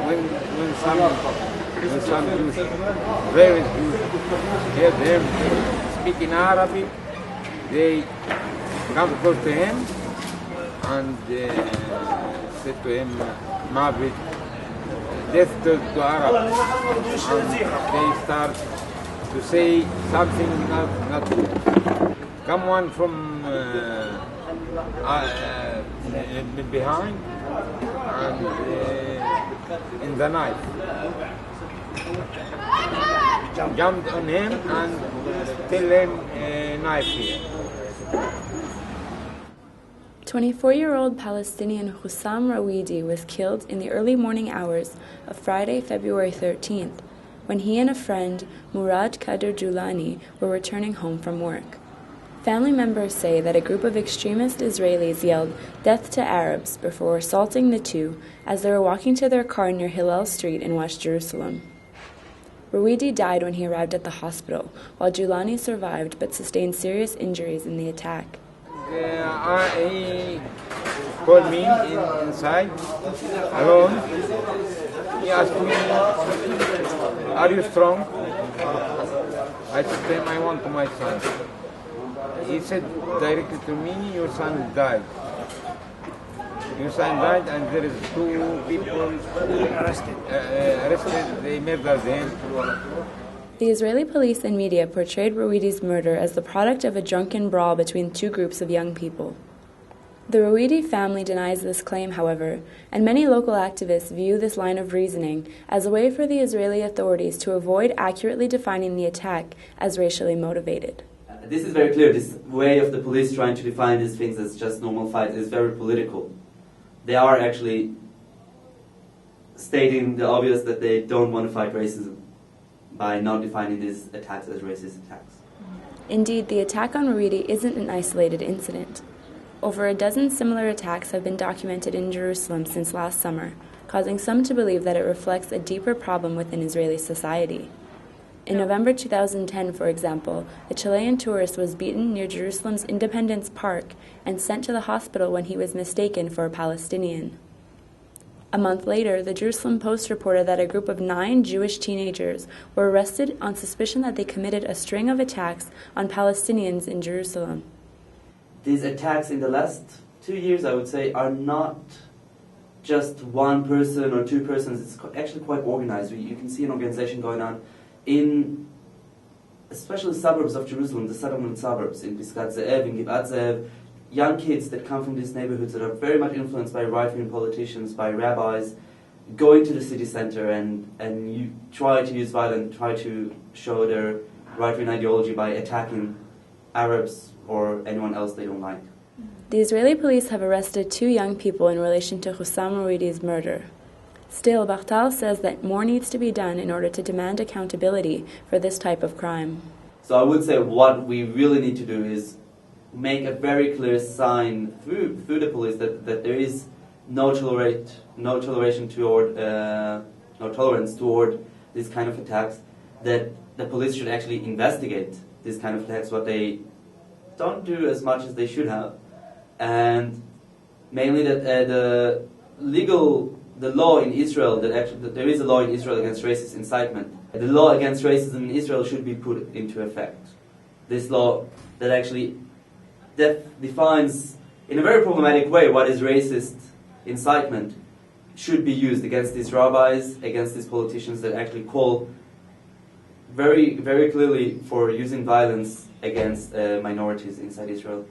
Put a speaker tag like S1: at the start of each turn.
S1: when some Jews, very Jews, hear them speaking Arabic, they come close to him and said to him, Mabit, death to Arabs. And they start to say something not good. Come one from behind and in the knife. Jumped on him and tell him knife here.
S2: 24-year-old Palestinian Hussam Rawidi was killed in the early morning hours of Friday, February 13th, when he and a friend, Murad Kader Julani, were returning home from work. Family members say that a group of extremist Israelis yelled "Death to Arabs" before assaulting the two as they were walking to their car near Hillel Street in West Jerusalem. Rawidi died when he arrived at the hospital, while Julani survived but sustained serious injuries in the attack.
S1: He called me inside, alone. He asked me, "Are you strong?" I told him, "I want my son." He said directly to me, "Your son died. Your son died, and there is two people arrested. They murdered him."
S2: The Israeli police and media portrayed Rawidi's murder as the product of a drunken brawl between two groups of young people. The Rawidi family denies this claim, however, and many local activists view this line of reasoning as a way for the Israeli authorities to avoid accurately defining the attack as racially motivated.
S3: This is very clear. This way of the police trying to define these things as just normal fights is very political. They are actually stating the obvious that they don't want to fight racism by not defining these attacks as racist attacks.
S2: Indeed, the attack on Rawidi isn't an isolated incident. Over a dozen similar attacks have been documented in Jerusalem since last summer, causing some to believe that it reflects a deeper problem within Israeli society. In November 2010, for example, a Chilean tourist was beaten near Jerusalem's Independence Park and sent to the hospital when he was mistaken for a Palestinian. A month later, the Jerusalem Post reported that a group of 9 Jewish teenagers were arrested on suspicion that they committed a string of attacks on Palestinians in Jerusalem.
S3: These attacks in the last 2 years, I would say, are not just one person or two persons. It's actually quite organized. You can see an organization going on in especially suburbs of Jerusalem, the settlement suburbs, in Piskat Ze'ev, in Givat Ze'ev, young kids that come from these neighborhoods that are very much influenced by right-wing politicians, by rabbis, going to the city center and you try to use violence, try to show their right-wing ideology by attacking Arabs or anyone else they don't like.
S2: The Israeli police have arrested 2 young people in relation to Hussam Rawidi's murder. Still, Bachtal says that more needs to be done in order to demand accountability for this type of crime.
S3: So I would say what we really need to do is make a very clear sign through the police that there is no toleration toward no tolerance toward these kind of attacks, that the police should actually investigate these kind of attacks, what they don't do as much as they should have, and mainly that the law in Israel, that there is a law in Israel against racist incitement. The law against racism in Israel should be put into effect. This law that actually defines in a very problematic way what is racist incitement should be used against these rabbis, against these politicians that actually call very, very clearly for using violence against minorities inside Israel.